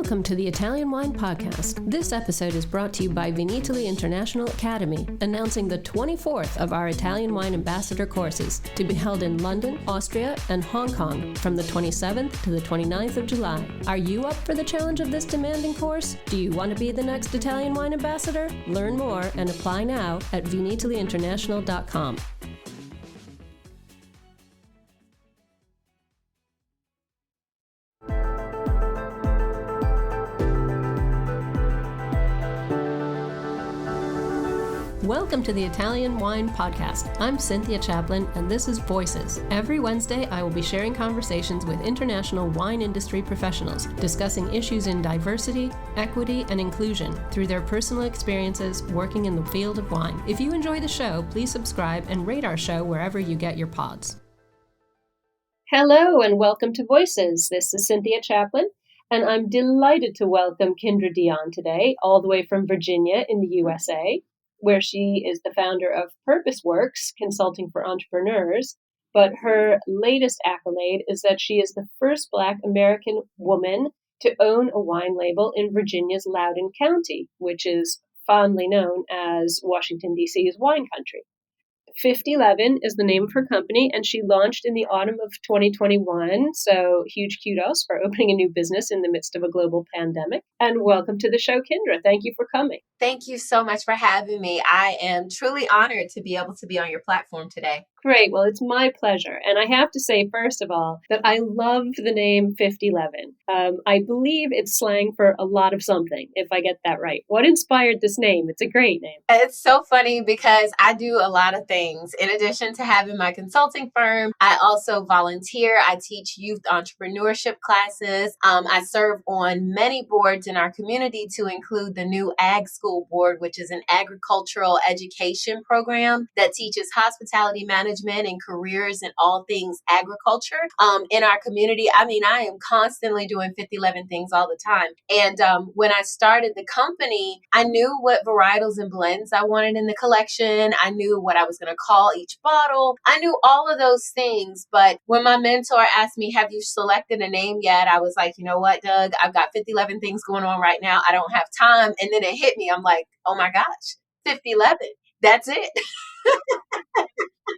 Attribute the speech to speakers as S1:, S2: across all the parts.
S1: Welcome to the Italian Wine Podcast. This episode is brought to you by Vinitaly International Academy, announcing the 24th of our Italian Wine Ambassador courses to be held in London, Austria, and Hong Kong from the 27th to the 29th of July. Are you up for the challenge of this demanding course? Do you want to be the next Italian Wine Ambassador? Learn more and apply now at vinitalyinternational.com. Welcome to the Italian Wine Podcast. I'm Cynthia Chaplin, and this is Voices. Every Wednesday, I will be sharing conversations with international wine industry professionals, discussing issues in diversity, equity, and inclusion through their personal experiences working in the field of wine. If you enjoy the show, please subscribe and rate our show wherever you get your pods. Hello, and welcome to Voices. This is Cynthia Chaplin, and I'm delighted to welcome Kindra Dionne today, all the way from Virginia in the USA, where she is the founder of Purpose WorX, consulting for entrepreneurs. But her latest accolade is that she is the first Black American woman to own a wine label in Virginia's Loudoun County, which is fondly known as Washington, D.C.'s wine country. 50 Leven is the name of her company, and she launched in the autumn of 2021. So huge kudos for opening a new business in the midst of a global pandemic. And welcome to the show, Kindra. Thank you for coming.
S2: Thank you so much for having me. I am truly honored to be able to be on your platform today.
S1: Great. Well, it's my pleasure. And I have to say, first of all, that I love the name 50 Leven. I believe it's slang for a lot of something, if I get that right. What inspired this name? It's a great name.
S2: It's so funny because I do a lot of things. In addition to having my consulting firm, I also volunteer. I teach youth entrepreneurship classes. I serve on many boards in our community, to include the new Ag School Board, which is an agricultural education program that teaches hospitality management and careers in all things agriculture in our community. I mean, I am constantly doing 50 Leven things all the time. And when I started the company, I knew what varietals and blends I wanted in the collection. I knew what I was going to call each bottle. I knew all of those things. But when my mentor asked me, have you selected a name yet? I was like, you know what, Doug, I've got 50 Leven things going on right now. I don't have time. And then it hit me. I'm like, oh my gosh, 50 Leven. That's it.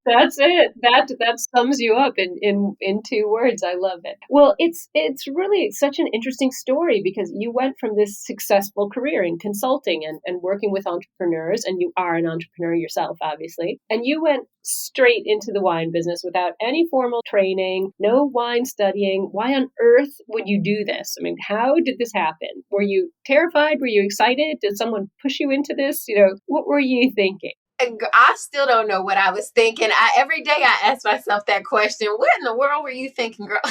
S1: That's it. That sums you up in 2 words. I love it. Well, it's really such an interesting story, because you went from this successful career in consulting and working with entrepreneurs, and you are an entrepreneur yourself, obviously, and you went straight into the wine business without any formal training, no wine studying. Why on earth would you do this? I mean, how did this happen? Were you terrified? Were you excited? Did someone push you into this? What were you thinking?
S2: I still don't know what I was thinking. Every day I ask myself that question. What in the world were you thinking, girl?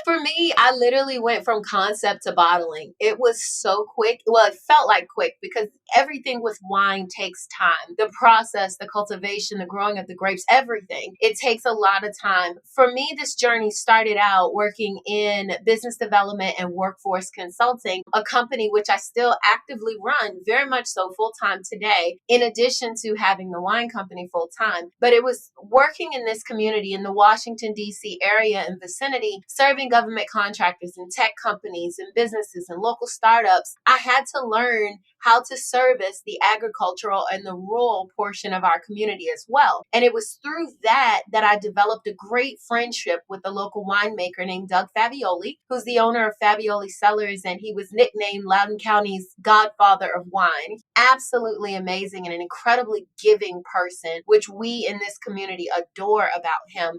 S2: For me, I literally went from concept to bottling. It was so quick. Well, it felt like quick, because everything with wine takes time. The process, the cultivation, the growing of the grapes, everything. It takes a lot of time. For me, this journey started out working in business development and workforce consulting, a company which I still actively run, very much so full-time today, in addition to having the wine company full-time. But it was working in this community in the Washington, D.C. area and vicinity, serving government contractors and tech companies and businesses and local startups. I had to learn how to service the agricultural and the rural portion of our community as well. And it was through that I developed a great friendship with a local winemaker named Doug Fabioli, who's the owner of Fabioli Cellars, and he was nicknamed Loudoun County's godfather of wine. Absolutely amazing and an incredibly giving person, which we in this community adore about him.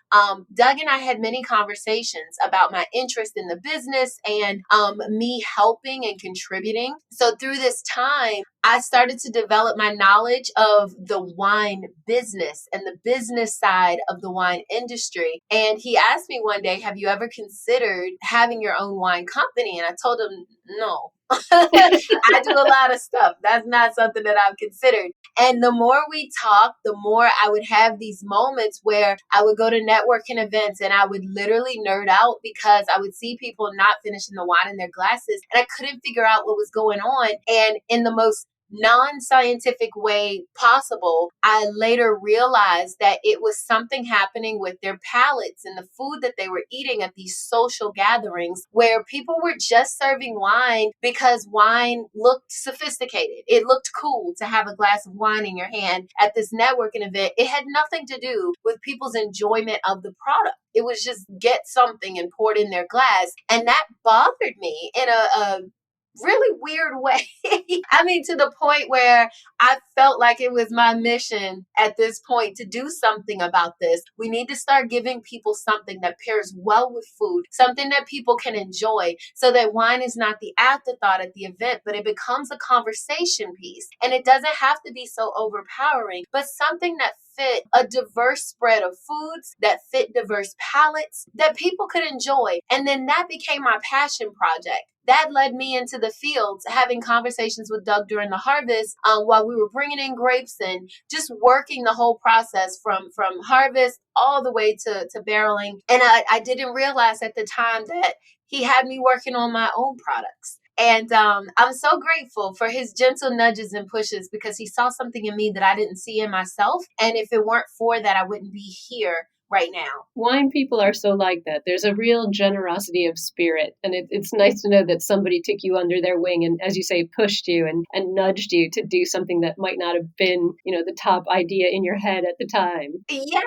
S2: Doug and I had many conversations about my interest in the business and me helping and contributing. So through this time, I started to develop my knowledge of the wine business and the business side of the wine industry. And he asked me one day, have you ever considered having your own wine company? And I told him, no. I do a lot of stuff. That's not something that I've considered. And the more we talked, the more I would have these moments where I would go to networking events and I would literally nerd out, because I would see people not finishing the wine in their glasses and I couldn't figure out what was going on. And in the most non-scientific way possible, I later realized that it was something happening with their palates and the food that they were eating at these social gatherings where people were just serving wine because wine looked sophisticated. It looked cool to have a glass of wine in your hand at this networking event. It had nothing to do with people's enjoyment of the product. It was just get something and poured in their glass. And that bothered me in a really weird way. I mean, to the point where I felt like it was my mission at this point to do something about this. We need to start giving people something that pairs well with food, something that people can enjoy, so that wine is not the afterthought at the event, but it becomes a conversation piece. And it doesn't have to be so overpowering, but something that fit a diverse spread of foods, that fit diverse palates, that people could enjoy. And then that became my passion project. That led me into the fields, having conversations with Doug during the harvest while we were bringing in grapes and just working the whole process from harvest all the way to barreling. And I didn't realize at the time that he had me working on my own products. And I'm so grateful for his gentle nudges and pushes because he saw something in me that I didn't see in myself. And if it weren't for that, I wouldn't be here right now.
S1: Wine people are so like that. There's a real generosity of spirit. And it's nice to know that somebody took you under their wing and, as you say, pushed you and nudged you to do something that might not have been, the top idea in your head at the time.
S2: Yeah.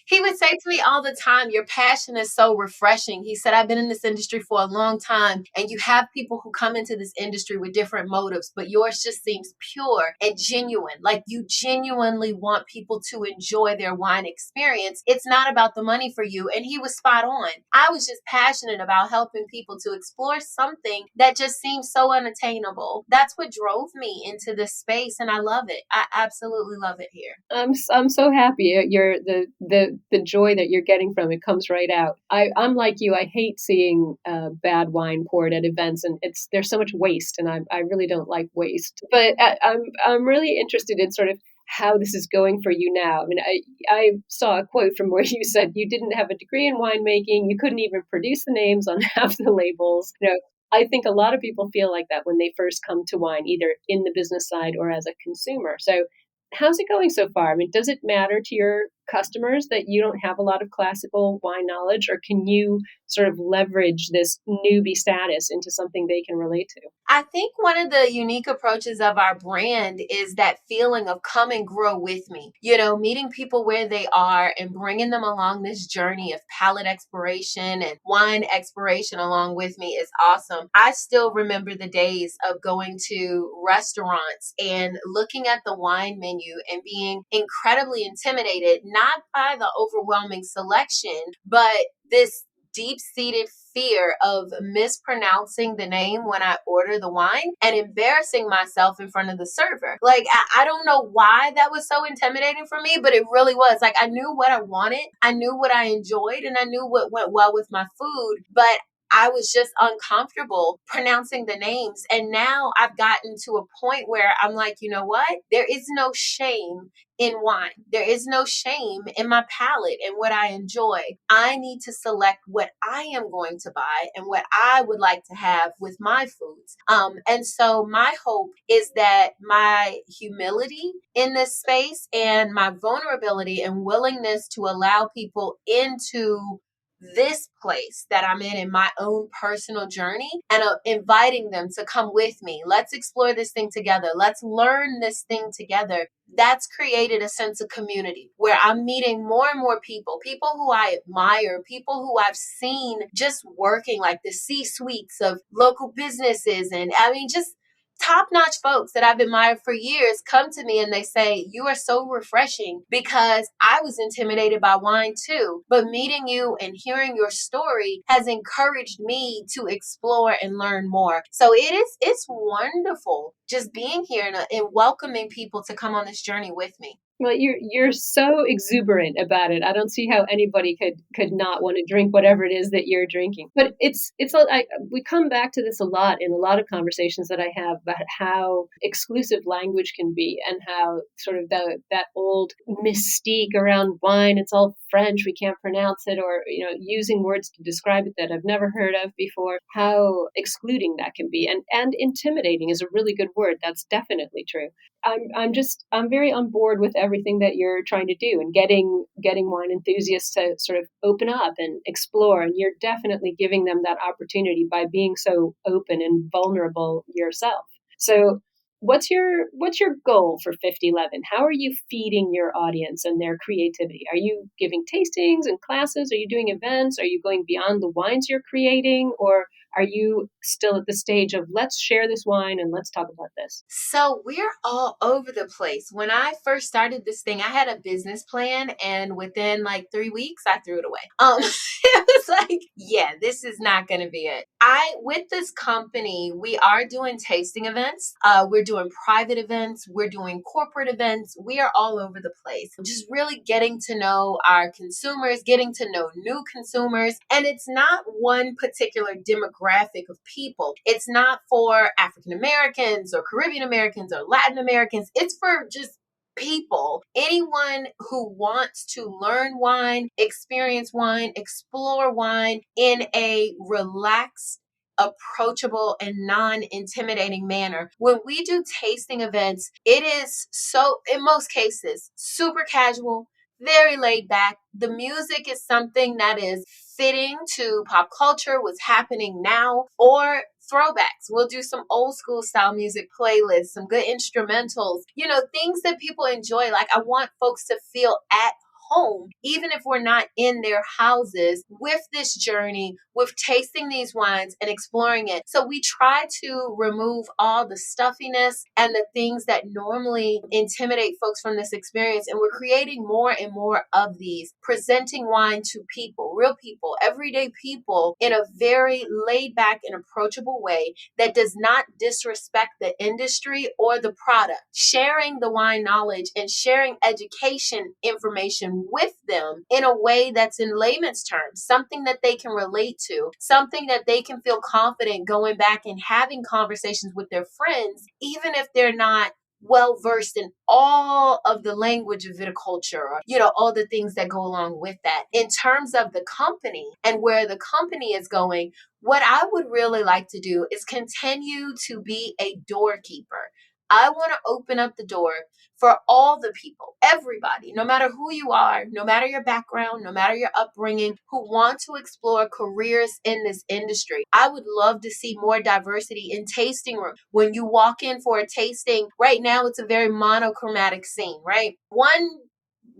S2: He would say to me all the time, your passion is so refreshing. He said, I've been in this industry for a long time, and you have people who come into this industry with different motives, but yours just seems pure and genuine. Like you genuinely want people to enjoy their wine experience. It's not about the money for you. And he was spot on. I was just passionate about helping people to explore something that just seems so unattainable. That's what drove me into this space, and I love it. I absolutely love it here.
S1: I'm so happy. You're the joy that you're getting from it comes right out. I'm like you. I hate seeing bad wine poured at events, and there's so much waste, and I really don't like waste. But I'm really interested in sort of how this is going for you now. I mean, I saw a quote from where you said you didn't have a degree in winemaking, you couldn't even produce the names on half the labels. I think a lot of people feel like that when they first come to wine, either in the business side or as a consumer. So how's it going so far? I mean, does it matter to your customers that you don't have a lot of classical wine knowledge, or can you sort of leverage this newbie status into something they can relate to?
S2: I think one of the unique approaches of our brand is that feeling of come and grow with me, meeting people where they are and bringing them along this journey of palate exploration and wine exploration along with me is awesome. I still remember the days of going to restaurants and looking at the wine menu and being incredibly intimidated, not by the overwhelming selection, but this deep-seated fear of mispronouncing the name when I order the wine and embarrassing myself in front of the server. Like, I don't know why that was so intimidating for me, but it really was. Like, I knew what I wanted, I knew what I enjoyed, and I knew what went well with my food, but I was just uncomfortable pronouncing the names. And now I've gotten to a point where I'm like, you know what? There is no shame in wine. There is no shame in my palate and what I enjoy. I need to select what I am going to buy and what I would like to have with my foods. And so my hope is that my humility in this space and my vulnerability and willingness to allow people into this place that I'm in my own personal journey, and inviting them to come with me. Let's explore this thing together. Let's learn this thing together. That's created a sense of community where I'm meeting more and more people who I admire, people who I've seen just working like the C-suites of local businesses. And I mean, just top-notch folks that I've admired for years come to me and they say, you are so refreshing, because I was intimidated by wine too. But meeting you and hearing your story has encouraged me to explore and learn more. So it's wonderful just being here and welcoming people to come on this journey with me.
S1: Well, you're so exuberant about it. I don't see how anybody could not want to drink whatever it is that you're drinking. But we come back to this a lot in a lot of conversations that I have about how exclusive language can be, and how sort of that old mystique around wine. It's all French, we can't pronounce it, or using words to describe it that I've never heard of before. How excluding that can be, and intimidating is a really good word. That's definitely true. I'm very on board with everything that you're trying to do, and getting wine enthusiasts to sort of open up and explore. And you're definitely giving them that opportunity by being so open and vulnerable yourself. So what's your goal for 50 Leven? How are you feeding your audience and their creativity? Are you giving tastings and classes? Are you doing events? Are you going beyond the wines you're creating? Or are you still at the stage of let's share this wine and let's talk about this?
S2: So we're all over the place. When I first started this thing, I had a business plan, and within like 3 weeks, I threw it away. It was like, yeah, this is not going to be it. With this company, we are doing tasting events. We're doing private events. We're doing corporate events. We are all over the place. Just really getting to know our consumers, getting to know new consumers. And it's not one particular demographic of people. It's not for African Americans or Caribbean Americans or Latin Americans. It's for just people, anyone who wants to learn wine, experience wine, explore wine in a relaxed, approachable, and non-intimidating manner. When we do tasting events, it is so, in most cases, super casual, very laid back. The music is something that is fitting to pop culture, what's happening now, or throwbacks. We'll do some old school style music playlists, some good instrumentals, things that people enjoy. Like, I want folks to feel at home, even if we're not in their houses, with this journey, with tasting these wines and exploring it. So we try to remove all the stuffiness and the things that normally intimidate folks from this experience. And we're creating more and more of these, presenting wine to people, real people, everyday people, in a very laid back and approachable way that does not disrespect the industry or the product. Sharing the wine knowledge and sharing education information with them in a way that's in layman's terms, something that they can relate to, something that they can feel confident going back and having conversations with their friends, even if they're not well versed in all of the language of viticulture, or all the things that go along with that. In terms of the company and where the company is going, what I would really like to do is continue to be a doorkeeper. I want to open up the door for all the people, everybody, no matter who you are, no matter your background, no matter your upbringing, who want to explore careers in this industry. I would love to see more diversity in tasting rooms. When you walk in for a tasting, right now it's a very monochromatic scene, right? One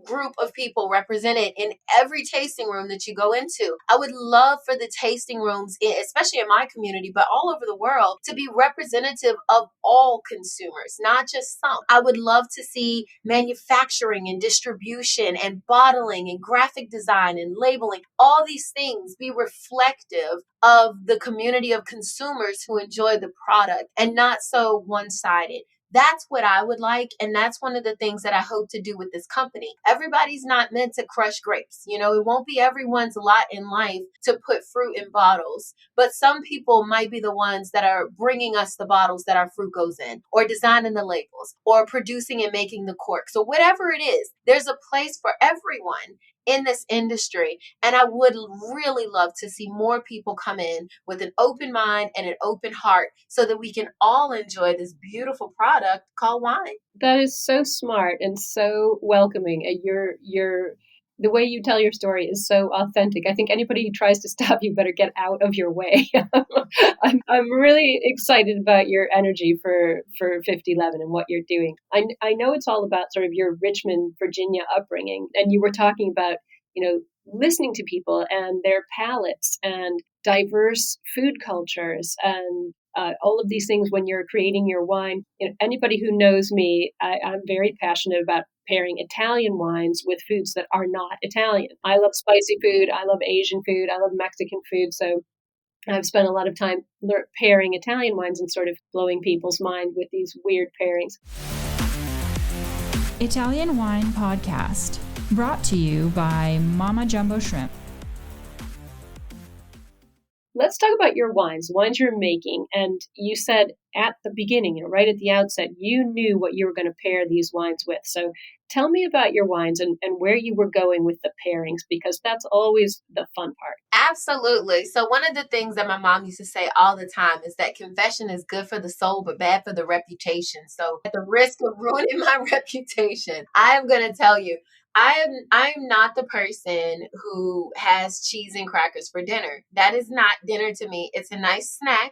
S2: group of people represented in every tasting room that you go into. I would love for the tasting rooms, especially in my community, but all over the world, to be representative of all consumers, not just some. I would love to see manufacturing and distribution and bottling and graphic design and labeling, all these things be reflective of the community of consumers who enjoy the product, and not so one-sided. That's what I would like. And that's one of the things that I hope to do with this company. Everybody's not meant to crush grapes. It won't be everyone's lot in life to put fruit in bottles. But some people might be the ones that are bringing us the bottles that our fruit goes in, or designing the labels, or producing and making the cork. So whatever it is, there's a place for everyone in this industry. And I would really love to see more people come in with an open mind and an open heart, so that we can all enjoy this beautiful product called wine.
S1: That is so smart and so welcoming. The way you tell your story is so authentic. I think anybody who tries to stop you better get out of your way. I'm really excited about your energy for 50 Leven and what you're doing. I know it's all about sort of your Richmond, Virginia upbringing, and you were talking about, listening to people and their palates and diverse food cultures and all of these things when you're creating your wine. Anybody who knows me, I'm very passionate about pairing Italian wines with foods that are not Italian. I love spicy food. I love Asian food. I love Mexican food. So I've spent a lot of time pairing Italian wines and sort of blowing people's mind with these weird pairings.
S3: Italian Wine Podcast, brought to you by Mama Jumbo Shrimp.
S1: Let's talk about your wines you're making. And you said at the beginning, right at the outset, you knew what you were going to pair these wines with. So tell me about your wines and where you were going with the pairings, because that's always the fun part.
S2: Absolutely. So one of the things that my mom used to say all the time is that confession is good for the soul, but bad for the reputation. So at the risk of ruining my reputation, I am going to tell you, I'm not the person who has cheese and crackers for dinner. That is not dinner to me. It's a nice snack,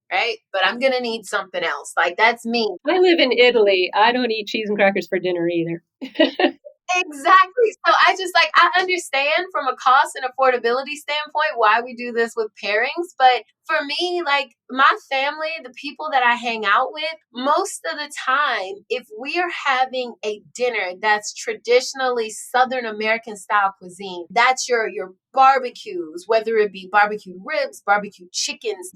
S2: right? But I'm going to need something else. Like, that's me.
S1: I live in Italy. I don't eat cheese and crackers for dinner either.
S2: Exactly. So I understand from a cost and affordability standpoint why we do this with pairings. But for me, like my family, the people that I hang out with, most of the time, if we are having a dinner that's traditionally Southern American style cuisine, that's your barbecues, whether it be barbecued ribs, barbecued chickens,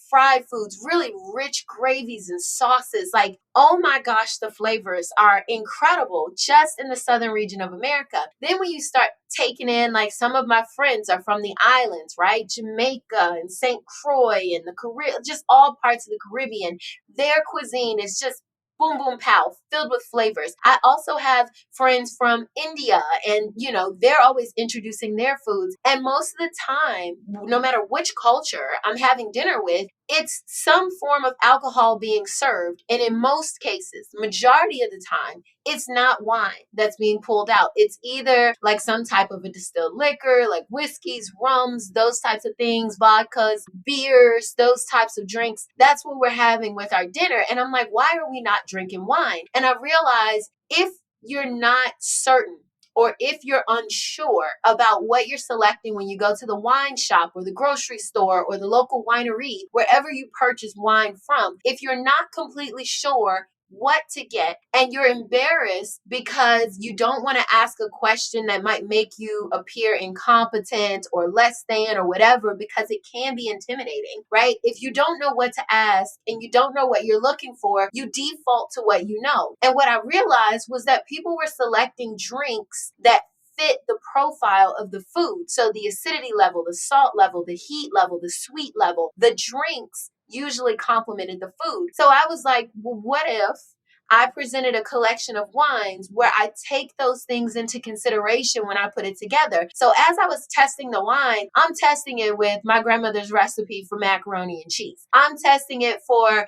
S2: fried foods, really rich gravies and sauces. Like, oh my gosh, the flavors are incredible just in the southern region of America. Then when you start taking in, like some of my friends are from the islands, right? Jamaica and St. Croix and the Caribbean, just all parts of the Caribbean. Their cuisine is just boom, boom, pow, filled with flavors. I also have friends from India and, they're always introducing their foods. And most of the time, no matter which culture I'm having dinner with, it's some form of alcohol being served. And in most cases, majority of the time, it's not wine that's being pulled out. It's either like some type of a distilled liquor, like whiskeys, rums, those types of things, vodkas, beers, those types of drinks. That's what we're having with our dinner. And I'm like, why are we not drinking wine? And I realized if you're not certain, or if you're unsure about what you're selecting when you go to the wine shop or the grocery store or the local winery, wherever you purchase wine from, if you're not completely sure what to get and you're embarrassed because you don't want to ask a question that might make you appear incompetent or less than or whatever, because it can be intimidating, right? If you don't know what to ask and you don't know what you're looking for, you default to what you know. And what I realized was that people were selecting drinks that fit the profile of the food. So the acidity level, the salt level, the heat level, the sweet level, the drinks usually complemented the food. So I was like, well, what if I presented a collection of wines where I take those things into consideration when I put it together? So as I was testing the wine, I'm testing it with my grandmother's recipe for macaroni and cheese. I'm testing it for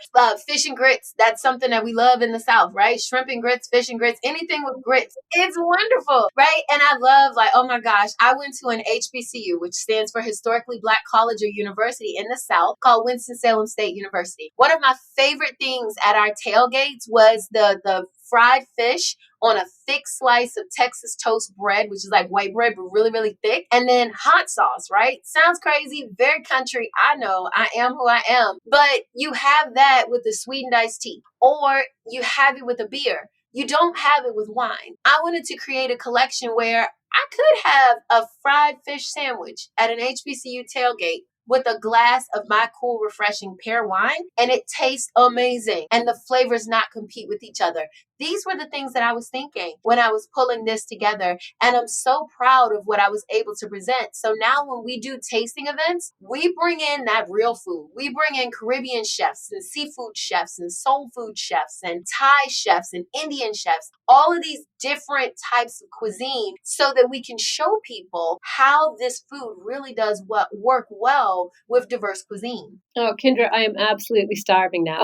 S2: fish and grits. That's something that we love in the South, right? Shrimp and grits, fish and grits, anything with grits. It's wonderful, right? And I love, like, oh my gosh, I went to an HBCU, which stands for Historically Black College or University in the South, called Winston-Salem State University. One of my favorite things at our tailgates was the fried fish on a thick slice of Texas toast bread, which is like white bread, but really, really thick. And then hot sauce, right? Sounds crazy, very country. I know, I am who I am. But you have that with the sweetened iced tea, or you have it with a beer. You don't have it with wine. I wanted to create a collection where I could have a fried fish sandwich at an HBCU tailgate with a glass of my cool, refreshing pear wine, and it tastes amazing, and the flavors not compete with each other. These were the things that I was thinking when I was pulling this together, and I'm so proud of what I was able to present. So now when we do tasting events, we bring in that real food. We bring in Caribbean chefs and seafood chefs and soul food chefs and Thai chefs and Indian chefs, all of these different types of cuisine, so that we can show people how this food really does work well with diverse cuisine.
S1: Oh, Kindra, I am absolutely starving now.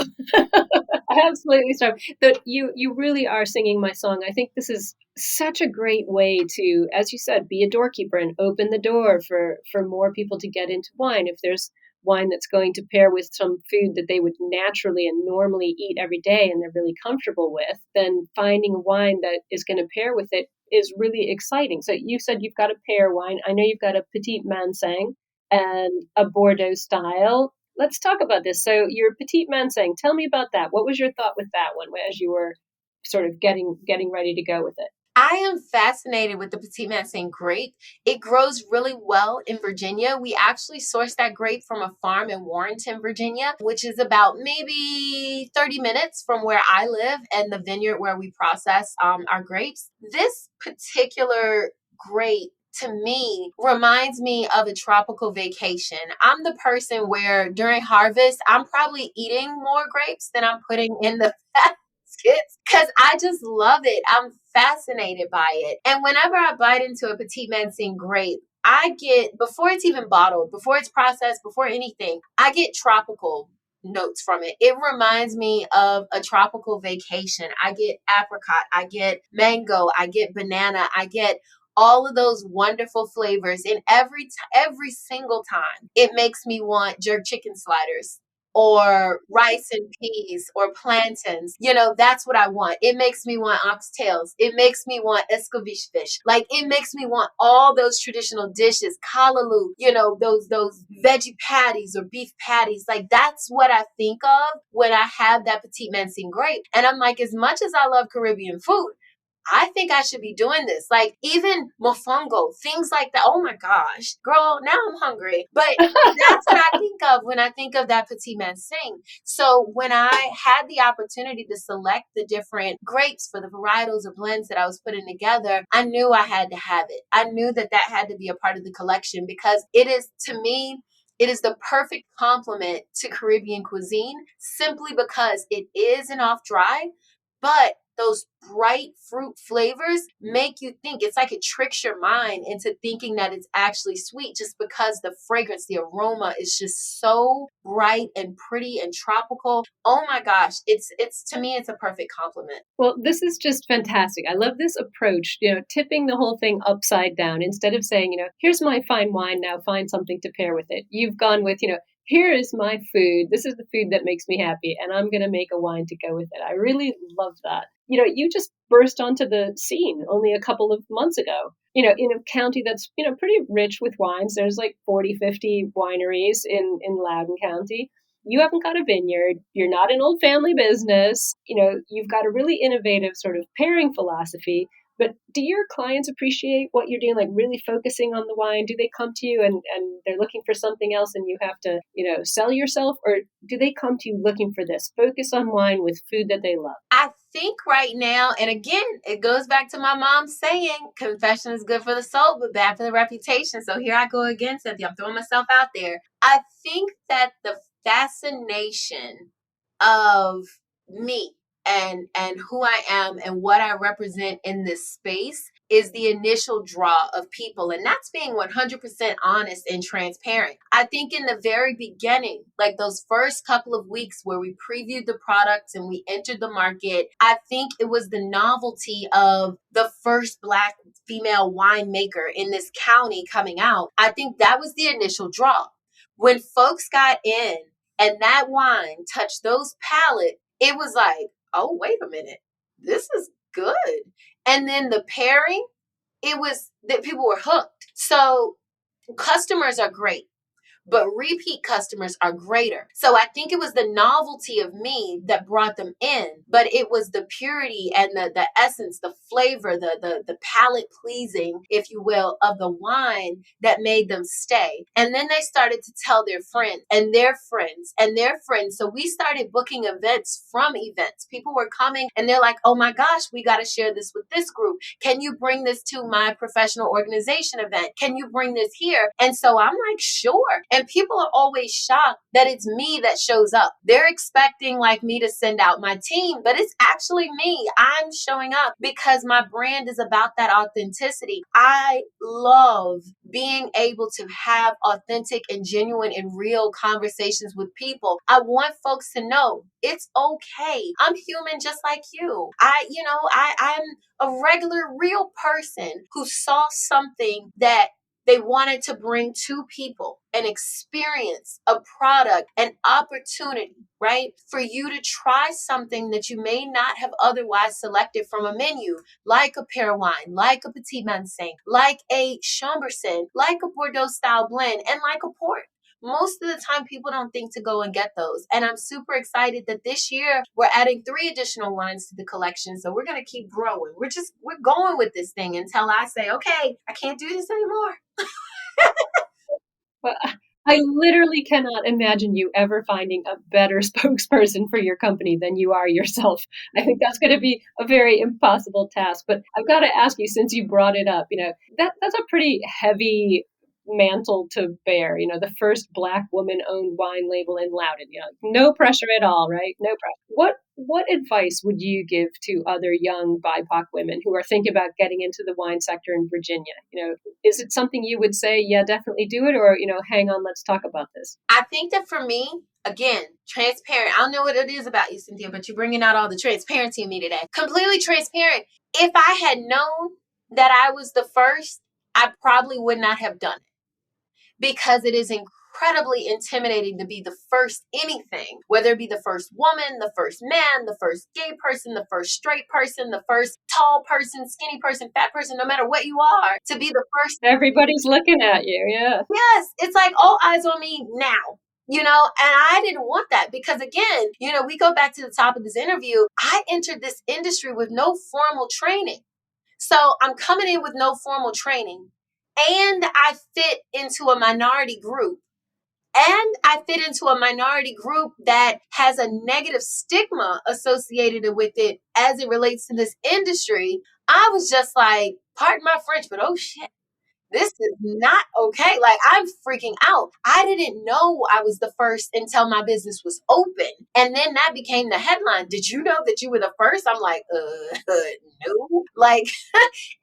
S1: Absolutely starving. But you really are singing my song. I think this is such a great way to, as you said, be a doorkeeper and open the door for more people to get into wine. If there's wine that's going to pair with some food that they would naturally and normally eat every day and they're really comfortable with, then finding a wine that is going to pair with it is really exciting. So you said you've got a pear wine. I know you've got a Petit Manseng and a Bordeaux style. Let's talk about this. So your Petit Manseng, tell me about that. What was your thought with that one as you were sort of getting ready to go with it?
S2: I am fascinated with the Petit Manseng grape. It grows really well in Virginia. We actually source that grape from a farm in Warrenton, Virginia, which is about maybe 30 minutes from where I live and the vineyard where we process our grapes. This particular grape to me reminds me of a tropical vacation. I'm the person where during harvest, I'm probably eating more grapes than I'm putting in the baskets because I just love it. I'm fascinated by it. And whenever I bite into a Petit Manseng grape, I get, before it's even bottled, before it's processed, before anything, I get tropical notes from it. It reminds me of a tropical vacation. I get apricot, I get mango, I get banana, I get all of those wonderful flavors. And every single time, it makes me want jerk chicken sliders or rice and peas or plantains. That's what I want. It makes me want oxtails. It makes me want escovitch fish. Like, it makes me want all those traditional dishes, kalaloo, those veggie patties or beef patties. Like, that's what I think of when I have that Petit Manseng grape. And I'm like, as much as I love Caribbean food, I think I should be doing this. Like, even mofongo, things like that. Oh my gosh, girl, now I'm hungry. But that's what I think of when I think of that Petit Manseng. So when I had the opportunity to select the different grapes for the varietals or blends that I was putting together, I knew I had to have it. I knew that had to be a part of the collection because it is, to me, it is the perfect complement to Caribbean cuisine simply because it is an off-dry, but those bright fruit flavors make you think. It's like it tricks your mind into thinking that it's actually sweet just because the fragrance, the aroma is just so bright and pretty and tropical. Oh my gosh, it's to me, it's a perfect compliment.
S1: Well, this is just fantastic. I love this approach, tipping the whole thing upside down. Instead of saying, here's my fine wine, now find something to pair with it. You've gone with, here is my food. This is the food that makes me happy, and I'm going to make a wine to go with it. I really love that. You just burst onto the scene only a couple of months ago. In a county that's, pretty rich with wines. There's like 40, 50 wineries in Loudoun County. You haven't got a vineyard. You're not an old family business. You've got a really innovative sort of pairing philosophy. But do your clients appreciate what you're doing, like really focusing on the wine? Do they come to you and they're looking for something else and you have to, sell yourself? Or do they come to you looking for this? Focus on wine with food that they love.
S2: I think right now, and again, it goes back to my mom saying, confession is good for the soul, but bad for the reputation. So here I go again, Cynthia. I'm throwing myself out there. I think that the fascination of me and who I am and what I represent in this space is the initial draw of people. And that's being 100% honest and transparent. I think in the very beginning, like those first couple of weeks where we previewed the products and we entered the market, I think it was the novelty of the first Black female winemaker in this county coming out. I think that was the initial draw. When folks got in and that wine touched those palates, it was like, oh, wait a minute, this is good. And then the pairing, it was that people were hooked. So customers are great, but repeat customers are greater. So I think it was the novelty of me that brought them in, but it was the purity and the essence, the flavor, the palate pleasing, if you will, of the wine that made them stay. And then they started to tell their friends and their friends and their friends. So we started booking events from events. People were coming and they're like, oh my gosh, we got to share this with this group. Can you bring this to my professional organization event? Can you bring this here? And so I'm like, sure. And people are always shocked that it's me that shows up. They're expecting like me to send out my team, but it's actually me. I'm showing up because my brand is about that authenticity. I love being able to have authentic and genuine and real conversations with people. I want folks to know it's okay. I'm human just like you. I'm a regular, real person who saw something that they wanted to bring to people, an experience, a product, an opportunity, right? For you to try something that you may not have otherwise selected from a menu, like a pear wine, like a Petit Manseng, like a Chambourcin, like a Bordeaux style blend, and like a port. most of the time people don't think to go and get those. And I'm super excited that this year we're adding 3 additional wines to the collection. So we're going to keep growing. We're going with this thing until I say, okay, I can't do this anymore.
S1: Well, I literally cannot imagine you ever finding a better spokesperson for your company than you are yourself. I think that's going to be a very impossible task. But I've got to ask you, since you brought it up, that's a pretty heavy mantle to bear. The first Black woman-owned wine label in Loudoun. No pressure at all, right? No pressure. What advice would you give to other young BIPOC women who are thinking about getting into the wine sector in Virginia? Is it something you would say, yeah, definitely do it, or hang on, let's talk about this?
S2: I think that for me, again, transparent. I don't know what it is about you, Cynthia, but you're bringing out all the transparency in me today. Completely transparent. If I had known that I was the first, I probably would not have done it, because it is incredibly intimidating to be the first anything, whether it be the first woman, the first man, the first gay person, the first straight person, the first tall person, skinny person, fat person, no matter what you are, to be the first.
S1: Everybody's looking at you. Yeah.
S2: Yes. It's like all eyes on me now. And I didn't want that, because again, we go back to the top of this interview. I entered this industry with no formal training. So I'm coming in with no formal training, and I fit into a minority group. And I fit into a minority group that has a negative stigma associated with it as it relates to this industry. I was just like, pardon my French, but oh shit, this is not okay. Like, I'm freaking out. I didn't know I was the first until my business was open. And then that became the headline. Did you know that you were the first? I'm like, no. Like,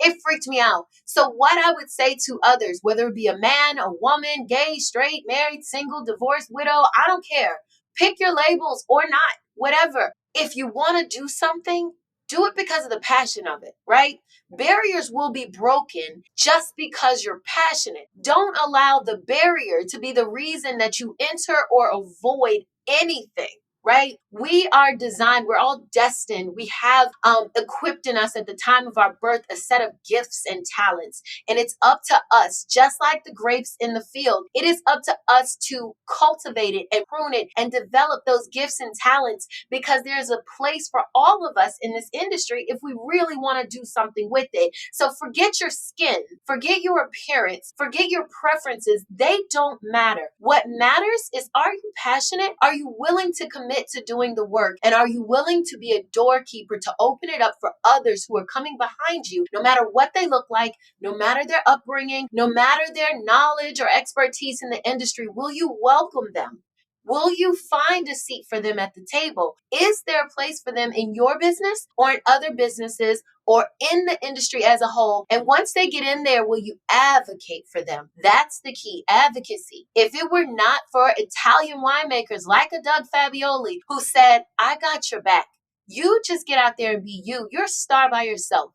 S2: it freaked me out. So what I would say to others, whether it be a man, a woman, gay, straight, married, single, divorced, widow, I don't care. Pick your labels or not, whatever. If you want to do something, do it because of the passion of it, right? Barriers will be broken just because you're passionate. Don't allow the barrier to be the reason that you enter or avoid anything. Right? We are designed, we're all destined. We have equipped in us at the time of our birth a set of gifts and talents. And it's up to us, just like the grapes in the field, it is up to us to cultivate it and prune it and develop those gifts and talents, because there's a place for all of us in this industry if we really want to do something with it. So forget your skin, forget your appearance, forget your preferences. They don't matter. What matters is, are you passionate? Are you willing to commit to doing the work? And are you willing to be a doorkeeper to open it up for others who are coming behind you, no matter what they look like, no matter their upbringing, no matter their knowledge or expertise in the industry? Will you welcome them? Will you find a seat for them at the table? Is there a place for them in your business or in other businesses or in the industry as a whole? And once they get in there, will you advocate for them? That's the key, advocacy. If it were not for Italian winemakers like a Doug Fabioli, who said, I got your back. You just get out there and be you. You're a star by yourself.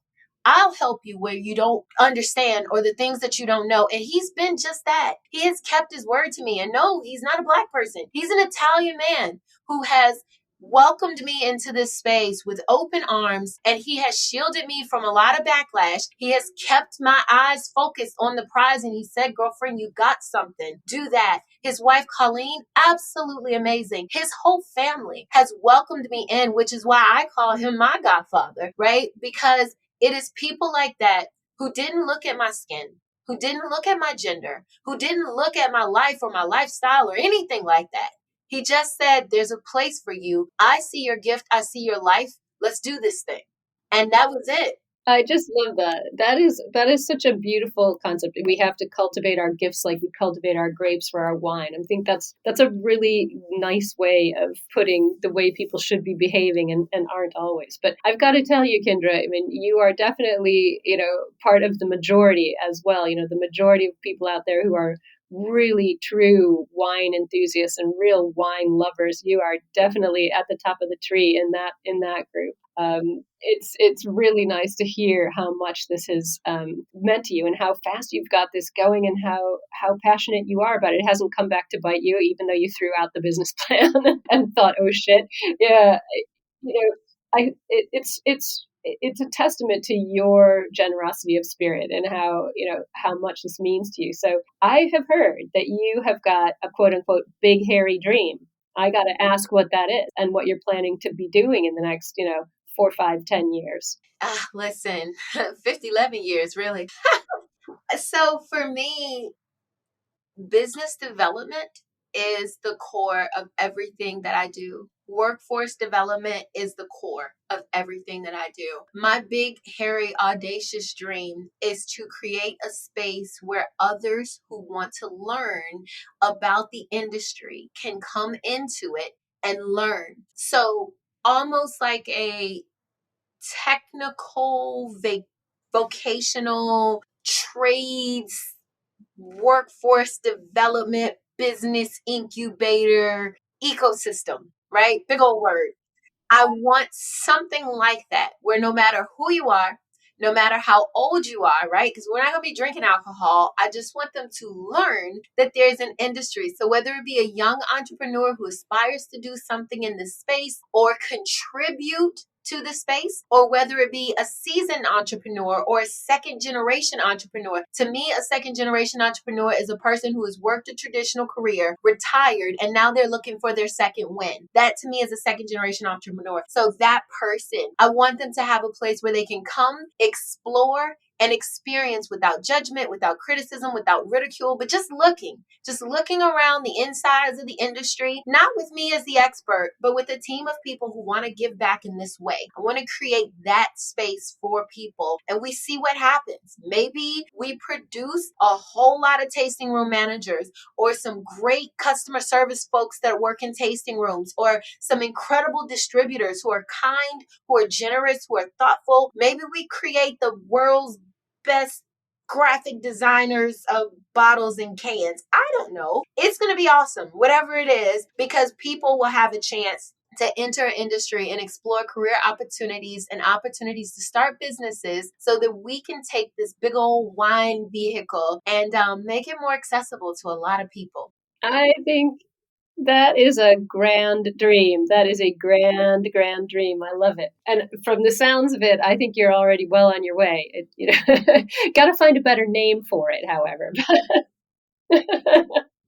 S2: I'll help you where you don't understand or the things that you don't know. And he's been just that. He has kept his word to me. And no, he's not a Black person. He's an Italian man who has welcomed me into this space with open arms, and he has shielded me from a lot of backlash. He has kept my eyes focused on the prize, and he said, girlfriend, you got something. Do that. His wife, Colleen, absolutely amazing. His whole family has welcomed me in, which is why I call him my godfather, right? Because it is people like that who didn't look at my skin, who didn't look at my gender, who didn't look at my life or my lifestyle or anything like that. He just said, there's a place for you. I see your gift. I see your life. Let's do this thing. And that was it.
S1: I just love that. That is such a beautiful concept. We have to cultivate our gifts like we cultivate our grapes for our wine. I think that's a really nice way of putting the way people should be behaving and aren't always. But I've got to tell you, Kindra, I mean, you are definitely, part of the majority as well. The majority of people out there who are really true wine enthusiasts and real wine lovers. You are definitely at the top of the tree in that group. It's really nice to hear how much this has meant to you and how fast you've got this going and how passionate you are about it. It hasn't come back to bite you, even though you threw out the business plan and thought, oh shit, yeah, it's a testament to your generosity of spirit and how much this means to you. So I have heard that you have got a quote unquote big hairy dream. I got to ask what that is and what you're planning to be doing in the next, 4, 5, 10 years.
S2: Listen, 50, 11 years, really. So for me, business development is the core of everything that I do. Workforce development is the core of everything that I do. My big, hairy, audacious dream is to create a space where others who want to learn about the industry can come into it and learn. So almost like a technical, vocational trades, workforce development, business incubator ecosystem, right? Big old word. I want something like that where no matter who you are, no matter how old you are, right? Because we're not going to be drinking alcohol. I just want them to learn that there's an industry. So whether it be a young entrepreneur who aspires to do something in this space or contribute to the space, or whether it be a seasoned entrepreneur or a second generation entrepreneur. To me, a second generation entrepreneur is a person who has worked a traditional career, retired, and now they're looking for their second win. That to me is a second generation entrepreneur. So that person, I want them to have a place where they can come, explore, and experience without judgment, without criticism, without ridicule, but just looking around the insides of the industry, not with me as the expert, but with a team of people who want to give back in this way. I want to create that space for people and we see what happens. Maybe we produce a whole lot of tasting room managers or some great customer service folks that work in tasting rooms or some incredible distributors who are kind, who are generous, who are thoughtful. Maybe we create the world's best graphic designers of bottles and cans. I don't know. It's going to be awesome, whatever it is, because people will have a chance to enter an industry and explore career opportunities and opportunities to start businesses so that we can take this big old wine vehicle and make it more accessible to a lot of people.
S1: I think that is a grand dream. That is a grand, grand dream. I love it. And from the sounds of it, I think you're already well on your way. Got to find a better name for it, however.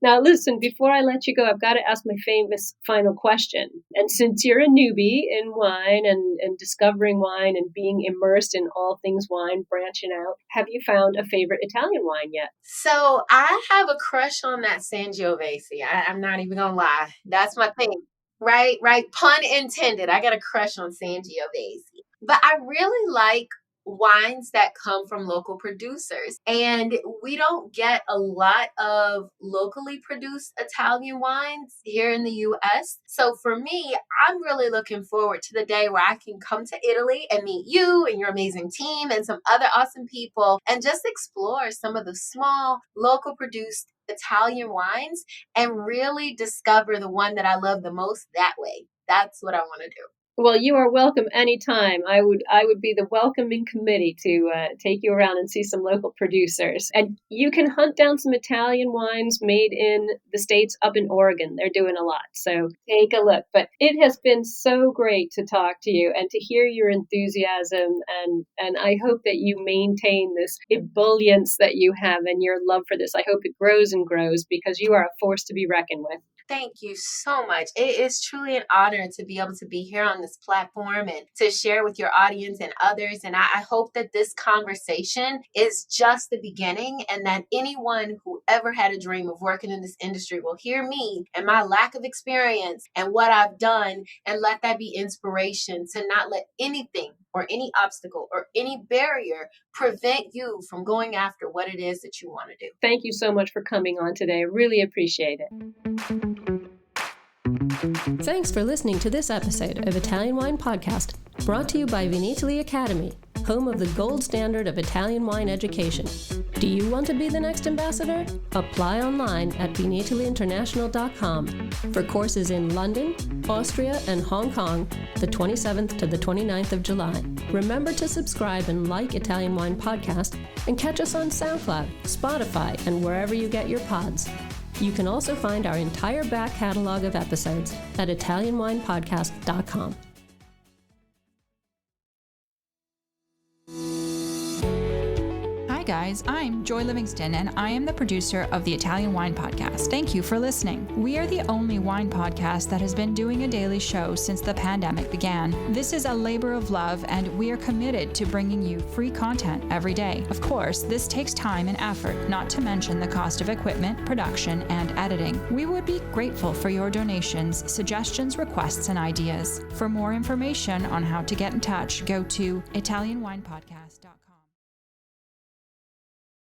S1: Now, listen, before I let you go, I've got to ask my famous final question. And since you're a newbie in wine and discovering wine and being immersed in all things wine, branching out, have you found a favorite Italian wine yet?
S2: So I have a crush on that Sangiovese. I'm not even going to lie. That's my thing. Right. Pun intended. I got a crush on Sangiovese. But I really like wines that come from local producers. And we don't get a lot of locally produced Italian wines here in the US. So for me, I'm really looking forward to the day where I can come to Italy and meet you and your amazing team and some other awesome people and just explore some of the small local produced Italian wines and really discover the one that I love the most that way. That's what I want to do.
S1: Well, you are welcome anytime. I would be the welcoming committee to take you around and see some local producers. And you can hunt down some Italian wines made in the States up in Oregon. They're doing a lot. So take a look. But it has been so great to talk to you and to hear your enthusiasm. And I hope that you maintain this ebullience that you have and your love for this. I hope it grows and grows because you are a force to be reckoned with.
S2: Thank you so much. It is truly an honor to be able to be here on this platform and to share with your audience and others. And I hope that this conversation is just the beginning and that anyone who ever had a dream of working in this industry will hear me and my lack of experience and what I've done and let that be inspiration to not let anything or any obstacle or any barrier prevent you from going after what it is that you want to do.
S1: Thank you so much for coming on today. I really appreciate it.
S3: Thanks for listening to this episode of Italian Wine Podcast, brought to you by Vinitaly Academy, home of the gold standard of Italian wine education. Do you want to be the next ambassador? Apply online at vinitalyinternational.com for courses in London, Austria, and Hong Kong, the 27th to the 29th of July. Remember to subscribe and like Italian Wine Podcast and catch us on SoundCloud, Spotify, and wherever you get your pods. You can also find our entire back catalog of episodes at ItalianWinePodcast.com.
S4: guys. I'm Joy Livingston, and I am the producer of the Italian Wine Podcast. Thank you for listening. We are the only wine podcast that has been doing a daily show since the pandemic began. This is a labor of love, and we are committed to bringing you free content every day. Of course, this takes time and effort, not to mention the cost of equipment, production, and editing. We would be grateful for your donations, suggestions, requests, and ideas. For more information on how to get in touch, go to ItalianWinePodcast.com.